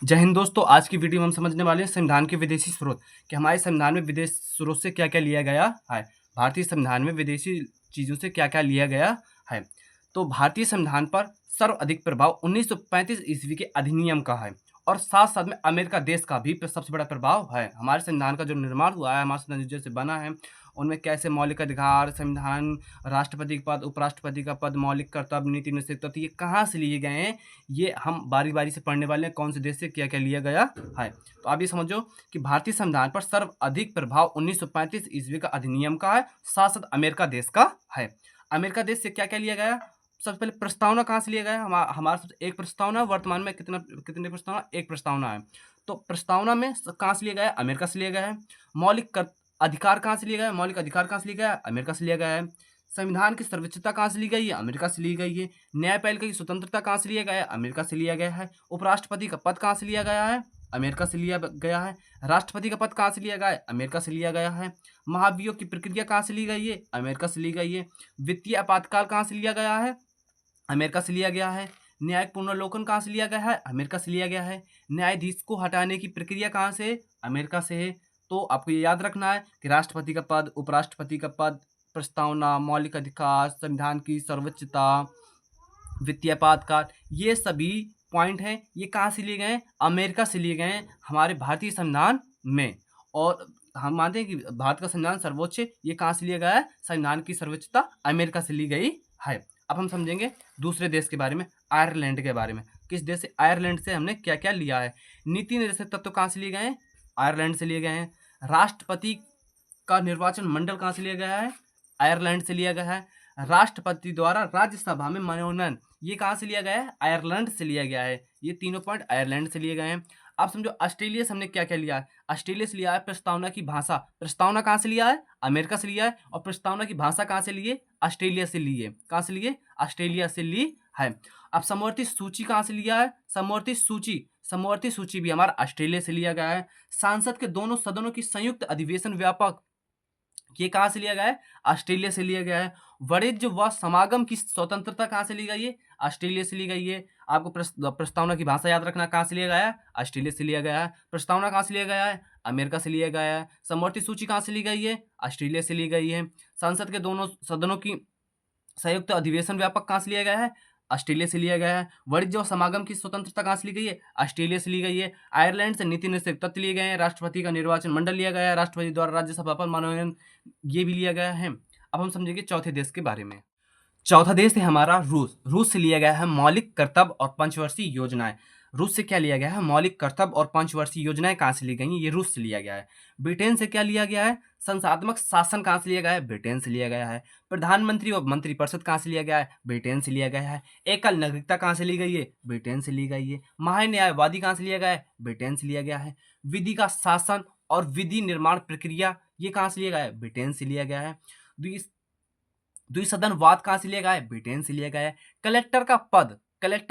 जय हिंद दोस्तों। आज की वीडियो में हम समझने वाले हैं संविधान के विदेशी स्रोत कि हमारे संविधान में विदेश स्रोत से क्या-क्या लिया गया है। भारतीय संविधान में विदेशी चीज़ों से क्या-क्या लिया गया है। तो भारतीय संविधान पर सर्वाधिक प्रभाव 1935 ईस्वी के अधिनियम का है और साथ-साथ में अमेरिका देश का भी सबसे बड़ा प्रभाव है। हमारे संविधान का जो निर्माण हुआ है, हमारा संविधान जैसे बना है, उनमें कैसे मौलिक अधिकार, संविधान, राष्ट्रपति का पद, उपराष्ट्रपति का पद, मौलिक कर्तव्य, नीति निषेध तत्व ये कहाँ से लिए गए हैं, ये हम बारी-बारी से पढ़ने वाले हैं, कौन से देश से क्या-क्या लिया गया है। तो आप ये समझो कि भारतीय संविधान पर सर्वाधिक प्रभाव 1935 ईस्वी का अधिनियम का है, साथ-साथ अमेरिका देश का है। अमेरिका देश से क्या-क्या लिया गया? सबसे पहले प्रस्तावना कहाँ से लिया गया है? हमारे साथ एक प्रस्तावना, वर्तमान में कितने प्रस्तावना? एक प्रस्तावना है। तो प्रस्तावना में कहाँ से लिया गया है? अमेरिका से लिया गया है। मौलिक कर अधिकार कहाँ से लिया गया है? मौलिक अधिकार कहाँ से लिया गया है? अमेरिका से लिया गया है। संविधान की सर्वोच्चता कहाँ से ली गई है? अमेरिका से ली गई है। न्यायपालिका की स्वतंत्रता कहाँ से लिया गया है? अमेरिका से लिया गया है। उपराष्ट्रपति का पद कहाँ से लिया गया है? अमेरिका से लिया गया है। राष्ट्रपति का पद कहाँ से लिया गया है? अमेरिका से लिया गया है। महाभियोग की प्रक्रिया कहाँ से ली गई है? अमेरिका से ली गई है। वित्तीय आपातकाल कहाँ से लिया गया है? अमेरिका से लिया गया है। न्यायिक पुनर्लोकन कहाँ से लिया गया है? अमेरिका से लिया गया है। न्यायाधीश को हटाने की प्रक्रिया कहाँ से है? अमेरिका से है। तो आपको ये याद रखना है कि राष्ट्रपति का पद, उपराष्ट्रपति का पद, प्रस्तावना, मौलिक अधिकार, संविधान की सर्वोच्चता, वित्तीय आपातकाल, ये सभी पॉइंट हैं, ये कहाँ से लिए गए हैं? अमेरिका से लिए गए हैं हमारे भारतीय संविधान में। और हम मानते हैं कि भारत का संविधान सर्वोच्च है, ये कहाँ से लिया गया है? संविधान की सर्वोच्चता अमेरिका से ली गई है। अब हम समझेंगे दूसरे देश के बारे में, आयरलैंड के बारे में। किस देश से? आयरलैंड से हमने क्या-क्या लिया है। नीति निर्देशक तत्व कहाँ से लिए गए हैं? आयरलैंड से लिए गए हैं। राष्ट्रपति का निर्वाचन मंडल कहाँ से लिया गया है? आयरलैंड से लिया गया है। राष्ट्रपति द्वारा राज्यसभा में मनोनयन, ये कहाँ से लिया गया है? आयरलैंड से लिया गया है। ये तीनों पॉइंट आयरलैंड से लिए गए हैं। अब समझो ऑस्ट्रेलिया से हमने क्या-क्या लिया है? ऑस्ट्रेलिया से लिया है प्रस्तावना की भाषा। प्रस्तावना कहाँ से लिया है? अमेरिका से लिया है। और प्रस्तावना की भाषा कहाँ से ली है? ऑस्ट्रेलिया से ली है। कहाँ से ली है? ऑस्ट्रेलिया से ली है। अब समवर्ती सूची कहाँ से लिया है? समवर्ती सूची भी हमारा ऑस्ट्रेलिया से लिया गया है। सांसद के दोनों सदनों की संयुक्त अधिवेशन व्यापक, ये कहाँ से लिया गया है? ऑस्ट्रेलिया से लिया गया है। वाणिज्य व समागम की स्वतंत्रता कहाँ से ली गई है? ऑस्ट्रेलिया से ली गई है। आपको प्रस्तावना की भाषा याद रखना, कहाँ से लिया गया है? ऑस्ट्रेलिया से लिया गया है। प्रस्तावना कहाँ से लिया गया है? अमेरिका से लिया गया है। समवर्ती सूची कहाँ से ली गई है? ऑस्ट्रेलिया से ली गई है। संसद के दोनों सदनों की संयुक्त अधिवेशन व्यापक कहाँ से लिया गया है? ऑस्ट्रेलिया से लिया गया है। वाणिज्य और समागम की स्वतंत्रता कहाँ से ली गई है? ऑस्ट्रेलिया से ली गई है। आयरलैंड से नीति निषेध तत्व लिए गए हैं। राष्ट्रपति का निर्वाचन मंडल लिया गया है। राष्ट्रपति द्वारा राज्यसभा पर मनोनयन, ये भी लिया गया है। अब हम समझेंगे चौथे देश के बारे में। चौथा देश है हमारा रूस। रूस से लिया गया है मौलिक कर्तव्य और पंचवर्षीय योजनाएं। रूस से क्या लिया गया है? मौलिक कर्तव्य और पंचवर्षीय योजनाएं कहाँ से ली गई हैं? ये रूस से लिया गया है। ब्रिटेन से क्या लिया गया है? संस्थात्मक शासन कहाँ से लिया गया है? ब्रिटेन से लिया गया है। प्रधानमंत्री व मंत्रिपरिषद कहाँ से लिया गया है? ब्रिटेन से लिया गया है। एकल नागरिकता कहाँ से ली गई है? ब्रिटेन से ली गई है। महान्यायवादी कहाँ से लिया गया है? ब्रिटेन से लिया गया है। विधि का शासन और विधि निर्माण प्रक्रिया, ये कहाँ से लिया गया है? ब्रिटेन से लिया गया है। द्विसदनवाद कहाँ से लिया गया है? ब्रिटेन से लिया गया है। कलेक्टर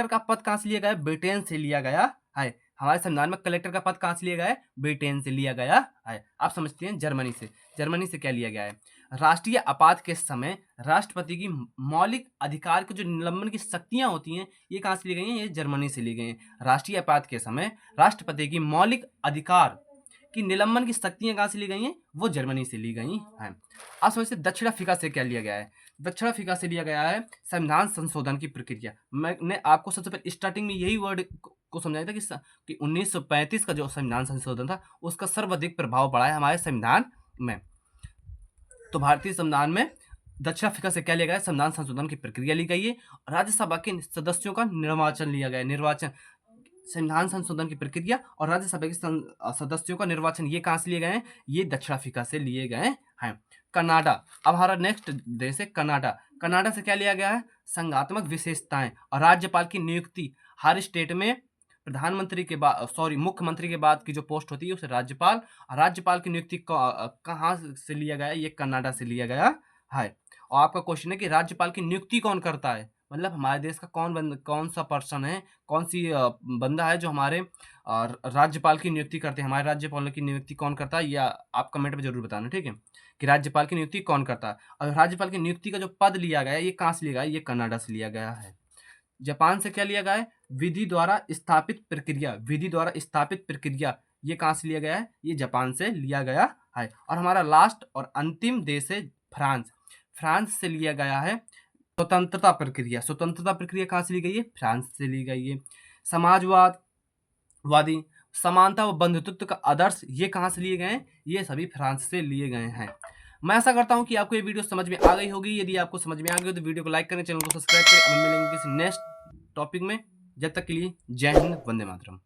का पद कहाँ से लिया गया है? ब्रिटेन से लिया गया है। हमारे संविधान में कलेक्टर का पद कहाँ से लिया गया है? ब्रिटेन से लिया गया है। आप समझते हैं जर्मनी से। जर्मनी से क्या लिया गया है? राष्ट्रीय आपात के समय राष्ट्रपति की मौलिक अधिकार के जो निलंबन की शक्तियां होती हैं, ये कहाँ से ली गई हैं? ये जर्मनी से ली गई हैं। राष्ट्रीय आपात के समय राष्ट्रपति की मौलिक अधिकार कि निलंबन की शक्तियां कहाँ से ली गई हैं? वो जर्मनी से ली गई हैं। आप समझते हैं दक्षिण अफ्रीका से क्या लिया गया है? दक्षिण अफ्रीका से लिया गया है संविधान संशोधन की प्रक्रिया। मैंने आपको सबसे पहले स्टार्टिंग में यही वर्ड को समझाया था कि 1935 का जो संविधान संशोधन था, उसका सर्वाधिक प्रभाव पड़ा है हमारे संविधान में। तो भारतीय संविधान में दक्षिण अफ्रीका से क्या लिया गया है? संविधान संशोधन की प्रक्रिया ली गई है। राज्यसभा के सदस्यों का निर्वाचन लिया गया है। निर्वाचन, संविधान संशोधन की प्रक्रिया और राज्यसभा के सदस्यों का निर्वाचन, ये कहाँ से लिए गए हैं? ये दक्षिण अफ्रीका से लिए गए हैं। कनाडा, अब हमारा नेक्स्ट देश है कनाडा। कनाडा से क्या लिया गया है? संघात्मक विशेषताएं और राज्यपाल की नियुक्ति। हर स्टेट में प्रधानमंत्री के बाद, मुख्यमंत्री के बाद की जो पोस्ट होती है उसे राज्यपाल, और राज्यपाल की नियुक्ति कहाँ से लिया गया है? ये कनाडा से लिया गया है। और आपका क्वेश्चन है कि राज्यपाल की नियुक्ति कौन करता है? मतलब हमारे देश का कौन सा पर्सन है, कौन सी बंदा है जो हमारे राज्यपाल की नियुक्ति करते हैं? हमारे राज्यपाल की नियुक्ति कौन करता है? या आप कमेंट में जरूर बताना, ठीक है, कि राज्यपाल की नियुक्ति कौन करता है। और राज्यपाल की नियुक्ति का जो पद लिया गया है, ये कहाँ से लिया गया है? ये कनाडा से लिया गया है। जापान से क्या लिया गया है? विधि द्वारा स्थापित प्रक्रिया, विधि द्वारा स्थापित प्रक्रिया, ये कहाँ से लिया गया है? ये जापान से लिया गया है। और हमारा लास्ट और अंतिम देश है फ्रांस। फ्रांस से लिया गया है स्वतंत्रता प्रक्रिया। स्वतंत्रता प्रक्रिया कहाँ से ली गई है? फ्रांस से ली गई है। समाजवाद वादी, समानता व बंधुत्व का आदर्श, ये कहाँ से लिए गए हैं? ये सभी फ्रांस से लिए गए हैं। मैं आशा करता हूँ कि आपको ये वीडियो समझ में आ गई होगी। यदि आपको समझ में आ गई हो तो वीडियो को लाइक करें, चैनल को सब्सक्राइब करें। हम मिलेंगे किसी नेक्स्ट टॉपिक में। जब तक के लिए जय हिंद, वंदे मातरम।